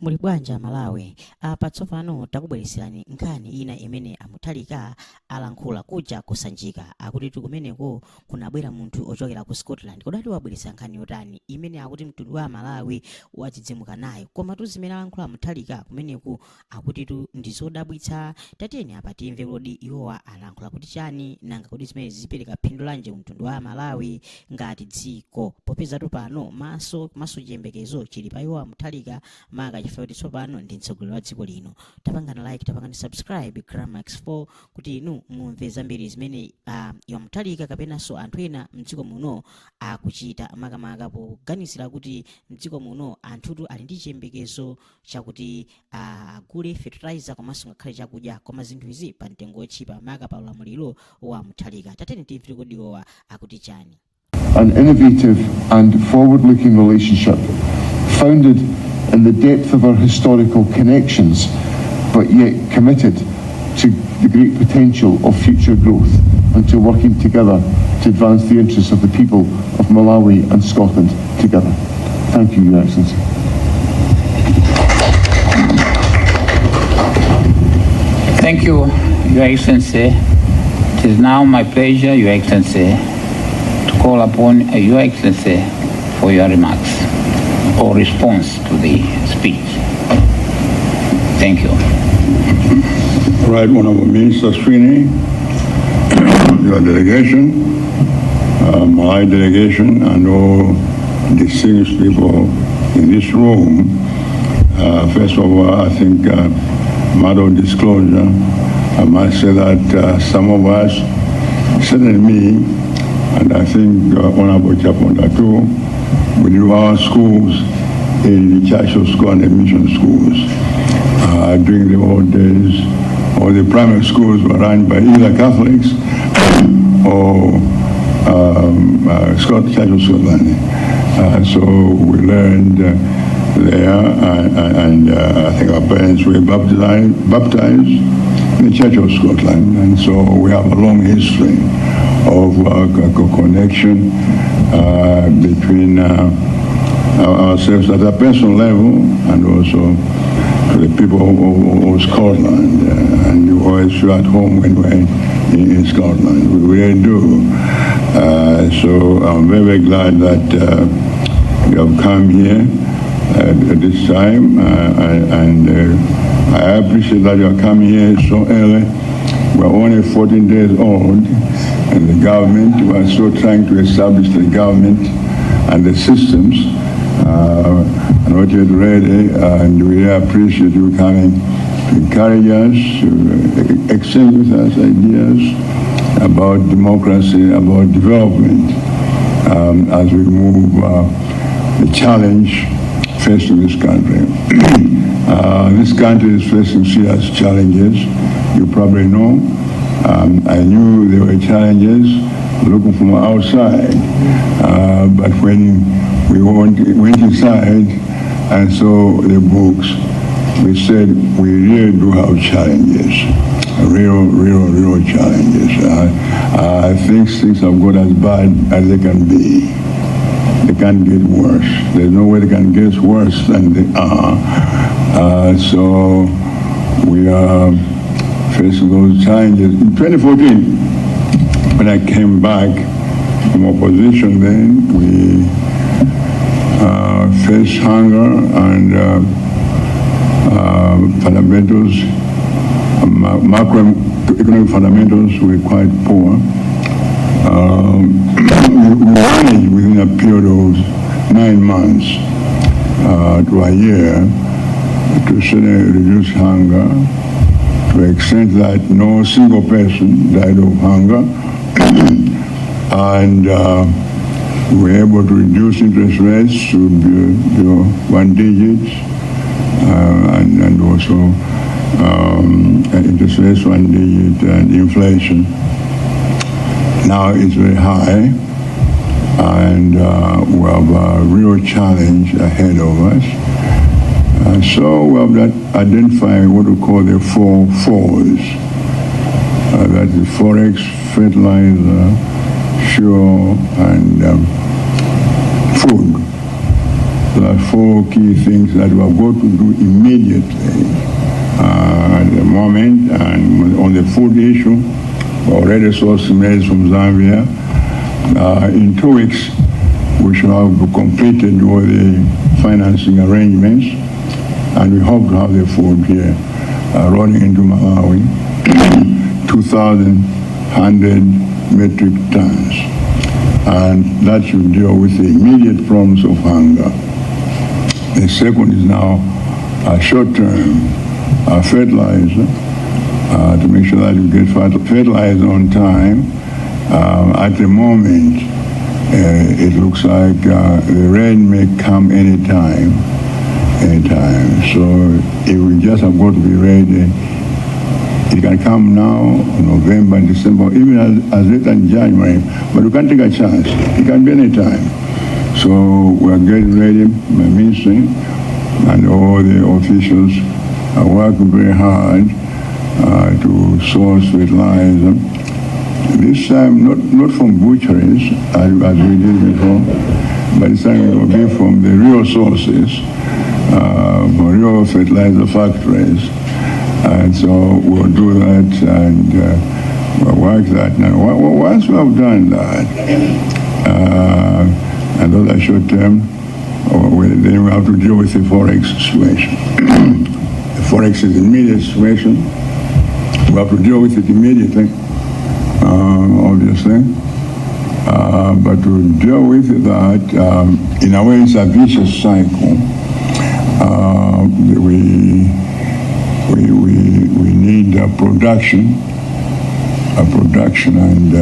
Muli bwanja Malawi. Patsopano takubwereserani nkhani ina imene Mutharika alankhula kuja kusanjika akuti kumeneko kunabwera munthu ochokera ku Scotland. Kodati wabweresa nkhani yotani imene akuti mtundu wa Malawi wadzidzimuka nayo, koma zimene alankhula Mutharika kumeneko akuti ndizodabwitsa. Tateni apa timve kodi iwowa alankhula kuti chani, nanga kuti zimene zipereka phindu lanje mtundu wa Malawi ngati dziko, popeza pano maso chiyembekezo chili pa iwowa Mutharika maka chifukwa kuti tsopano ndi mtsogoleri wa dziko lino. Tapangana like, tapangani subscribe Gramax 4 kuti inu mumve zambiri zimene ya Mutharika kapenanso anthu ena mdziko muno akuchita, makamaka poganizira kuti mdziko muno anthutu ali ndi chiyembekezo chakuti agule fertilizer komanso ngakhale chakudya, koma zinthu izi pa mtengo ochipa maka pa ulamuliro wa Mutharika. Tateni timve kodi iwowa akuti chani. An innovative and forward-looking relationship founded in the depth of our historical connections, but yet committed to the great potential of future growth and to working together to advance the interests of the people of Malawi and Scotland together. Thank you, Your Excellency. Thank you, Your Excellency. It is now my pleasure, Your Excellency, to call upon Your Excellency for your remarks or response to the speech. Thank you. Right, Honorable Minister Sweeney, your delegation, my delegation, and all distinguished people in this room. First of all, I think, matter of disclosure, I must say that some of us, certainly me, and I think Honorable Chakwera too, we do our schools in the church school and the mission schools. During the old days, all the primary schools were run by either Catholics or Church of Scotland. So we learned there, and I think our parents were baptized in the Church of Scotland, and so we have a long history of connection between ourselves at a personal level and also to the people of Scotland, and we always feel at home when we're in Scotland. We really do. So I'm very, very glad that you have come here at this time, and I appreciate that you are coming here so early. We're only 14 days old, and the government, we're still trying to establish the government and the systems, and not yet ready, and we appreciate you coming to encourage us, to exchange with us ideas about democracy, about development, as we move the challenge facing this country. This country is facing serious challenges. You probably know. I knew there were challenges looking from outside, but when we went inside and saw the books, we said we really do have challenges, real challenges. I think things have got as bad as they can be. They can't get worse. There's no way they can get worse than they are. So we are facing those challenges. In 2014, when I came back from opposition, then we faced hunger and fundamentals, macroeconomic fundamentals were quite poor. We managed within a period of 9 months to a year to certainly reduce hunger to the extent that no single person died of hunger, and we were able to reduce interest rates to 1 digit, and also interest rates 1 digit, and inflation now it's very high, and we have a real challenge ahead of us. So we have that identify what we call the 4 fours. That is forex, fertilizer, fuel, and food. There are 4 key things that we have got to do immediately at the moment. And on the food issue, we already sourced maize from Zambia. In 2 weeks, we should have completed all the financing arrangements, and we hope to have the food here rolling into Malawi, 2,100 metric tons. And that should deal with the immediate problems of hunger. The second is now a short-term fertilizer, to make sure that you get fertilizer on time. At the moment, it looks like the rain may come anytime. So if we just have got to be ready, it can come now, November and December, even as late as January, but we can't take a chance. It can be any time. So we're getting ready, my ministry and all the officials are working very hard to source fertilizer. This time, not from butcheries, as we did before, but this time it will be from the real sources, from real fertilizer factories. And so we'll do that and we'll work that. Now, once we have done that, and those are short term, then we have to deal with the Forex situation. The Forex is an immediate situation. We have to deal with it immediately, obviously. But to deal with that, in a way, it's a vicious cycle. We need production and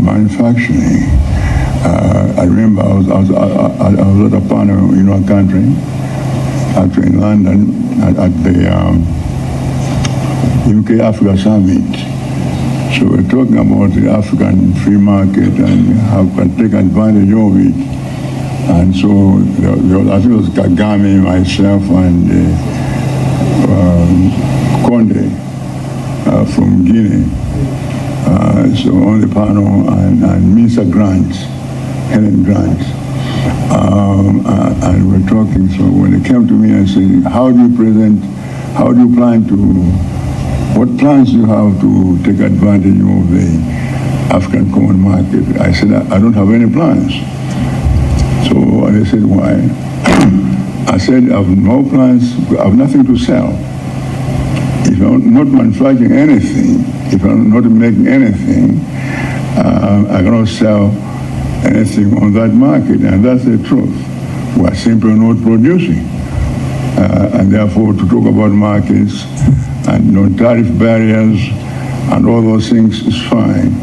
manufacturing. I remember I was at a panel in our country, actually in London, at the UK-Africa Summit. So we're talking about the African free market and how we can take advantage of it. And so I think it was Kagame, myself, and Conde from Guinea. So on the panel, and Minister Grant, Helen Grant. And we're talking, so when they came to me and said, what plans do you have to take advantage of the African common market? I said, I don't have any plans. So they said, why? I said, I have no plans, I have nothing to sell. If I'm not manufacturing anything, if I'm not making anything, I cannot sell anything on that market, and that's the truth. We are simply not producing. And therefore, to talk about markets and non-tariff barriers and all those things is fine,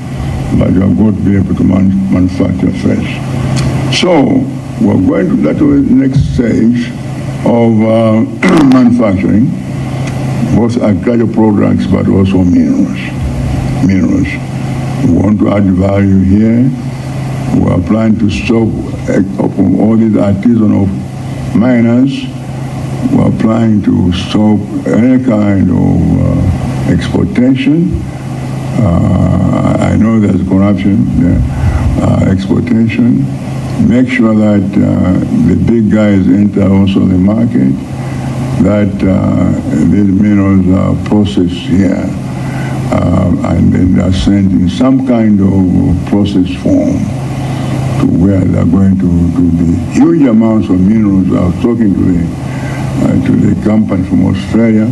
but you have got to be able to manufacture first. So we're going to that next stage of manufacturing, both agricultural products but also minerals. We want to add value here. We are planning to stop all these artisanal miners. We are planning to stop any kind of exportation. I know there's corruption, exportation. Make sure that the big guys enter also the market, that these minerals are processed here, and then they're sent in some kind of processed form to where they're going to do the huge amounts of minerals. I was talking to the company from Australia.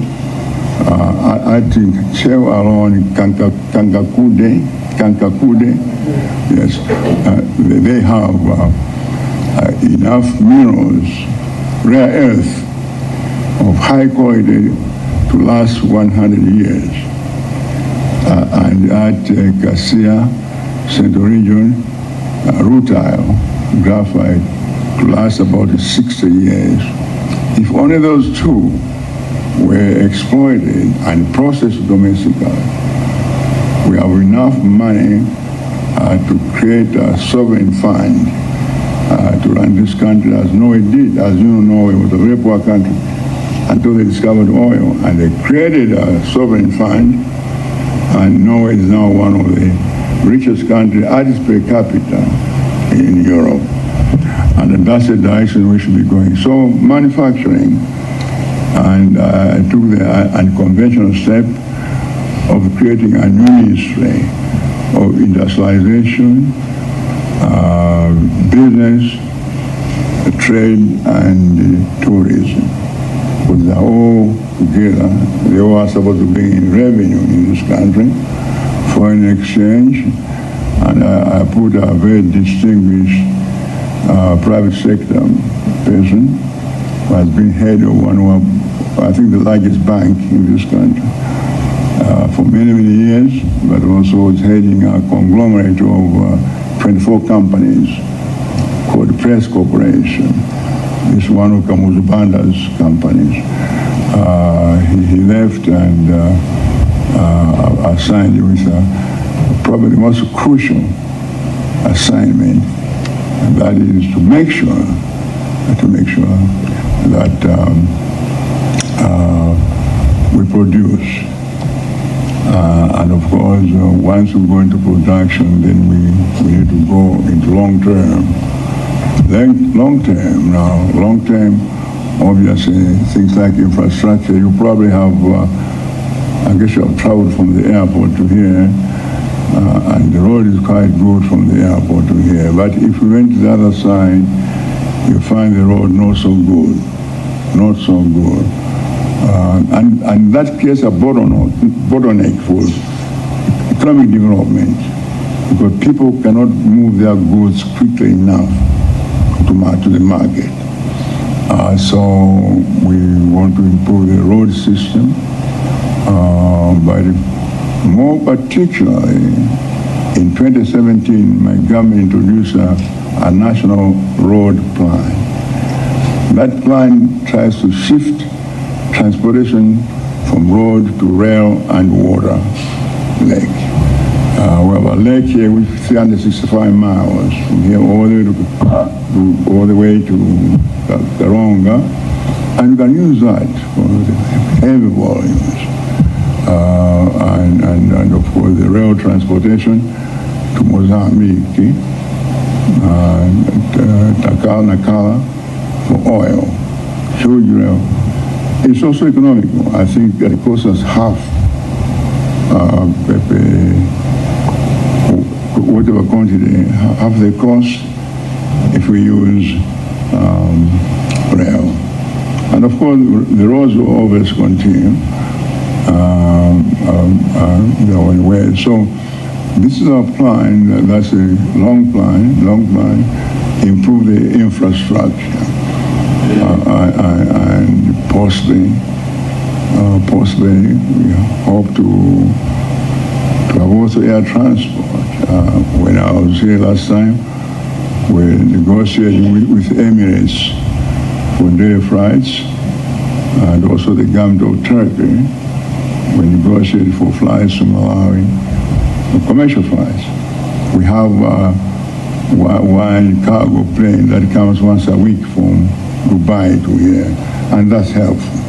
I think Shell alone, Kankakude, yes, they have enough minerals, rare earth of high quality to last 100 years. And at Cassia, Central Region, rutile, graphite, to last about 60 years. If only those two were exploited and processed domestically, we have enough money to create a sovereign fund to run this country as Norway did. As you know, Norway was a very poor country until they discovered oil, and they created a sovereign fund, and Norway is now one of the richest countries, highest per capita in Europe. And that's the direction we should be going. So manufacturing, and I took the unconventional step of creating a new ministry of industrialization, business, trade, and tourism. Because they're all together. They all are supposed to bring in revenue in this country, foreign exchange, and I put a very distinguished private sector person who has been head of one of, I think, the largest bank in this country for many, many years, but also is heading a conglomerate of 24 companies called the Press Corporation. It's one of Kamuzu Banda's companies. He left and assigned with probably the most crucial assignment, and that is to make sure that we produce. And of course, once we go into production, then we need to go into long-term. Long-term, obviously, things like infrastructure. You probably have, I guess you have traveled from the airport to here, and the road is quite good from the airport to here. But if you went to the other side, you find the road not so good. And that creates a bottleneck for economic development, because people cannot move their goods quickly enough to the market. So we want to improve the road system, but more particularly in 2017, my government introduced a national road plan. That plan tries to shift transportation from road to rail and water lake. We have a lake here with 365 miles from here all the way to Karonga, and you can use that for heavy volumes. And of course the rail transportation to Mozambique, Nakala for oil, huge rail. It's also economical. I think that it costs us half whatever quantity, half the cost if we use rail. And of course, the roads will always continue their own way. So this is our plan. That's a long plan, improve the infrastructure. And possibly we hope to have also air transport. When I was here last time, we're negotiating with Emirates for daily flights, and also the government of Turkey. We negotiated for flights to Malawi, commercial flights. We have one cargo plane that comes once a week from Dubai to here, and that's helpful.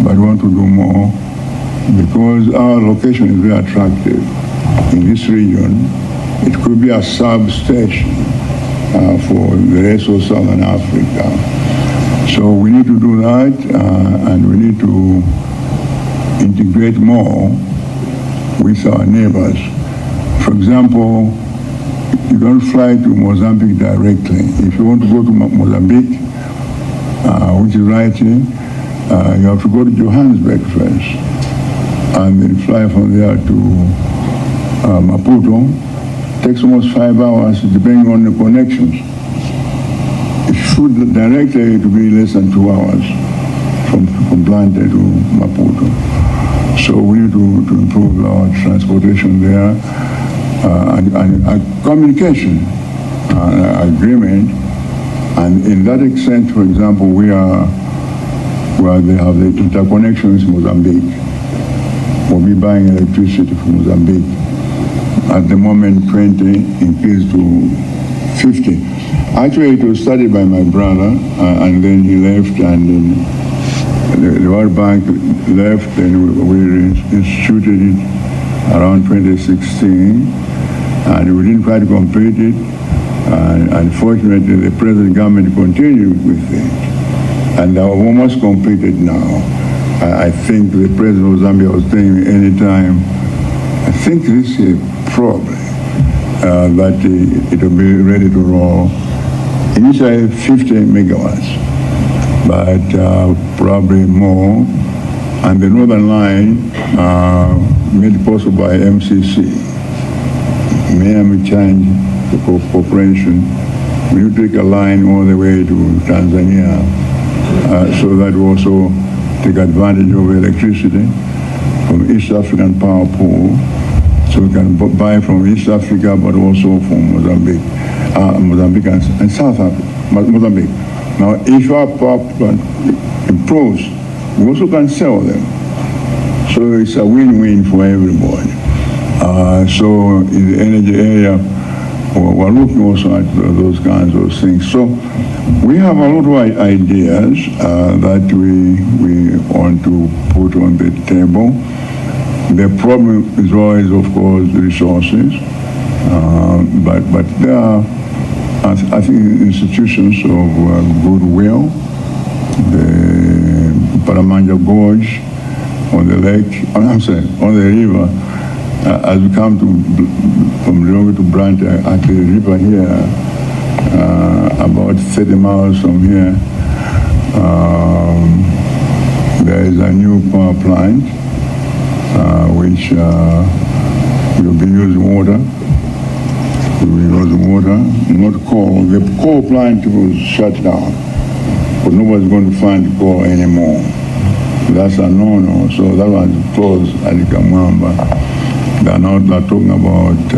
But we want to do more because our location is very attractive in this region. It could be a substation for the rest of Southern Africa. So we need to do that, and we need to integrate more with our neighbors. For example, you don't fly to Mozambique directly. If you want to go to Mozambique, which is right here, you have to go to Johannesburg first, and then fly from there to Maputo. Takes almost 5 hours, depending on the connections. If you shoot directly, it will be less than 2 hours from Blante to Maputo. So we need to improve our transportation there, and communication agreement. And in that extent, for example, we are where they have the interconnection with Mozambique. We'll be buying electricity from Mozambique. At the moment, 20 increased to 50. Actually, it was started by my brother, and then he left, and then the World Bank left, and we instituted it around 2016, and we didn't quite complete it. Unfortunately, the present government continued with it, and they are almost completed now. I think the president of Zambia was telling me anytime, I think this is probably that it will be ready to roll. Initially 50 megawatts, but probably more. And the Northern Line made possible by MCC, Miami Change Corporation. We take a line all the way to Tanzania, so that we also take advantage of electricity from East African Power Pool, so we can buy from East Africa, but also from Mozambique and South Africa, Mozambique. Now, if our power plant improves, we also can sell them. So it's a win-win for everybody. So in the energy area, we're looking also at those kinds of things. So we have a lot of ideas that we want to put on the table. The problem is always, of course, the resources. But there are, I think, institutions of goodwill. The Paramanja Gorge on the lake, on the river, as we come from Zomwe to Brant at the river here, about 30 miles from here, there is a new power plant which will be using water. Not coal. The coal plant was shut down, but nobody's going to find coal anymore. That's a no-no. So that was closed at Mwava. They're talking about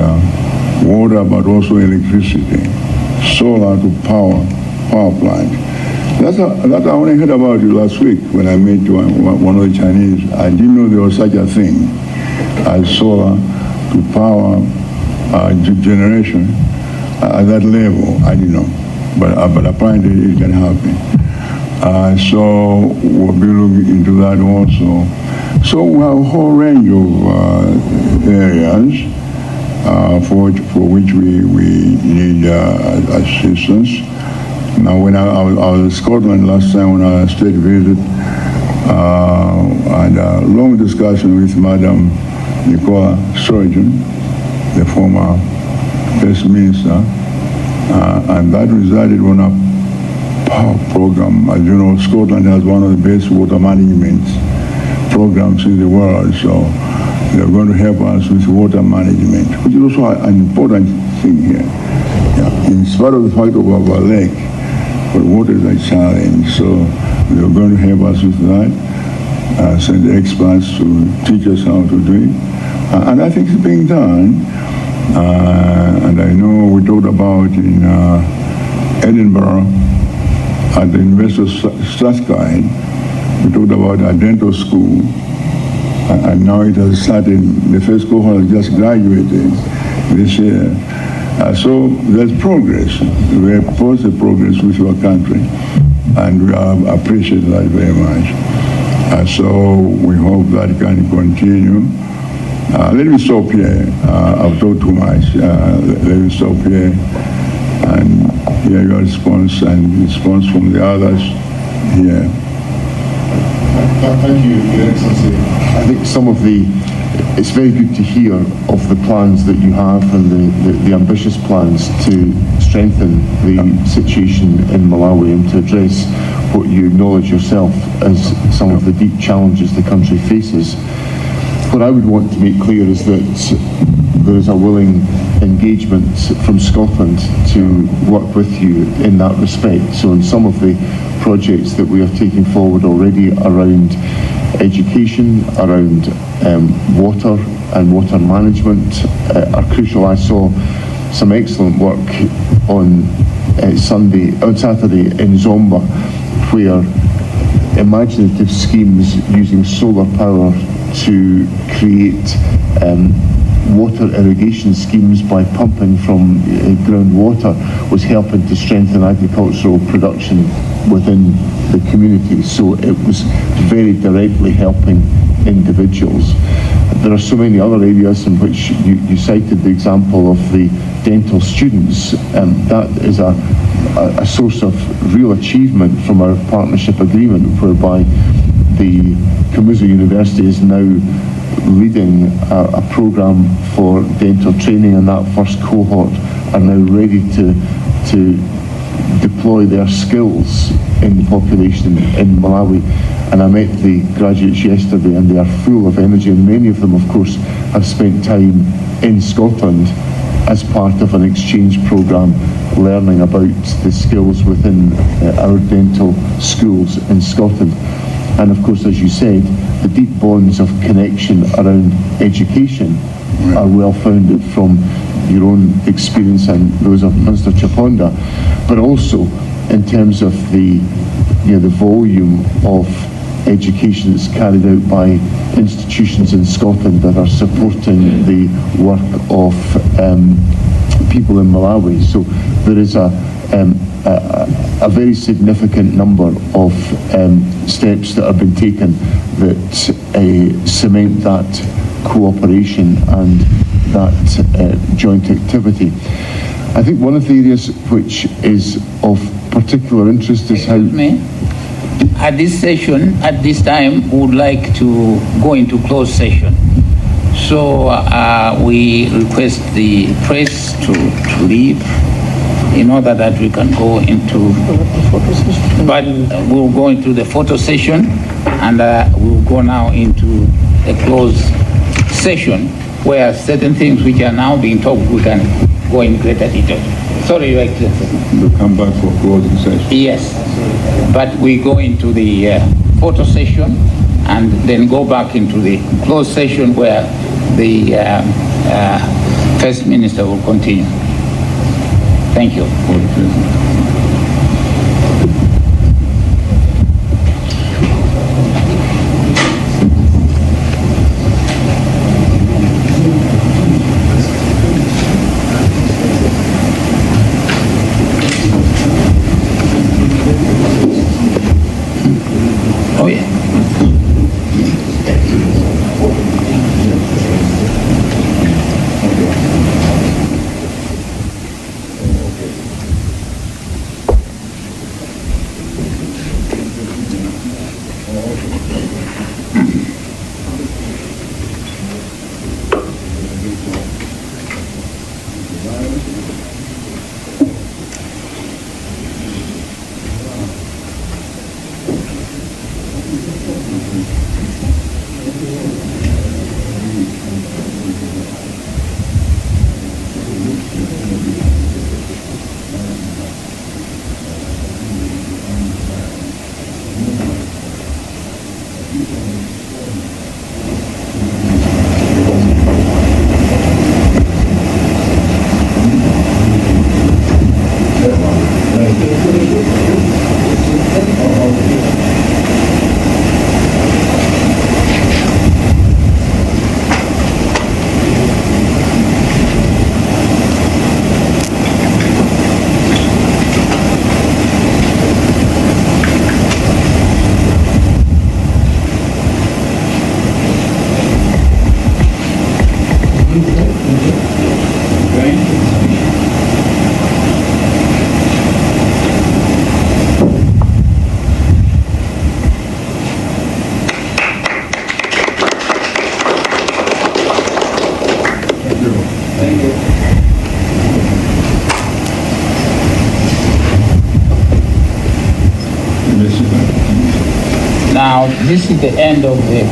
water, but also electricity, solar to power plant. That I only heard about it last week when I met one of the Chinese. I didn't know there was such a thing as solar to power generation at that level. I didn't know, but apparently it can happen. So we'll be looking into that also. So we have a whole range of areas for which we need assistance. Now, when I was in Scotland last time when I state visit, I had a long discussion with Madam Nicola Sturgeon, the former First Minister, and that resulted on a power program. As you know, Scotland has one of the best water management programs in the world, so they're going to help us with water management, which is also an important thing here. Yeah. In spite of the fact of our lake, but water is a challenge, so they're going to help us with that, send experts to teach us how to do it. And I think it's being done. And I know we talked about in Edinburgh at the University of Strathclyde, we talked about a dental school, and now it has started. The first cohort has just graduated this year. So there's progress. We have positive progress with our country, and we appreciate that very much. So we hope that can continue. Let me stop here. I've talked too much. Let me stop here and hear your response and response from the others here. Thank you, Your Excellency. I think it's very good to hear of the plans that you have and the ambitious plans to strengthen the situation in Malawi and to address what you acknowledge yourself as some of the deep challenges the country faces. What I would want to make clear is that there is a willing engagement from Scotland to work with you in that respect. So in some of the projects that we are taking forward already around education, around water and water management are crucial. I saw some excellent work on Saturday in Zomwe, where imaginative schemes using solar power to create water irrigation schemes by pumping from groundwater was helping to strengthen agricultural production within the community. So it was very directly helping individuals. there are so many other areas in which you cited the example of the dental students. That is a source of real achievement from our partnership agreement, whereby the Kamuzu University is now leading a program for dental training, and that first cohort are now ready to deploy their skills in the population in Malawi. And I met the graduates yesterday, and they are full of energy, and many of them, of course, have spent time in Scotland as part of an exchange program, learning about the skills within our dental schools in Scotland. And of course, as you said, the deep bonds of connection around education are well founded from your own experience and those of Mr. Chaponda, but also in terms of the volume of education that's carried out by institutions in Scotland that are supporting the work of people in Malawi. So there is a very significant number of steps that have been taken that cement that cooperation and that joint activity. I think one of the areas which is of particular interest is how... At this session, at this time, we would like to go into closed session. So we request the press to leave in order that we can go into... But we'll go into the photo session, and we'll go now into a closed session where certain things which are now being talked, we can go in greater detail. Sorry, Your Excellency. We'll come back for closing session. Yes, but we go into the photo session and then go back into the closed session where the First Minister will continue. Thank you. Oh yeah. Now, this is the end of the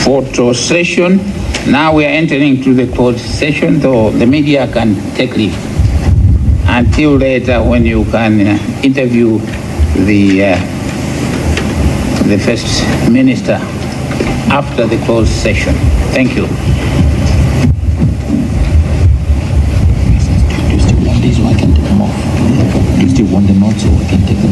photo session. Now we are entering to the closed session, though the media can take leave until later when you can interview the First Minister after the closed session. Thank you. Do you still want these or I can take them off? Do you still want them out so I can take them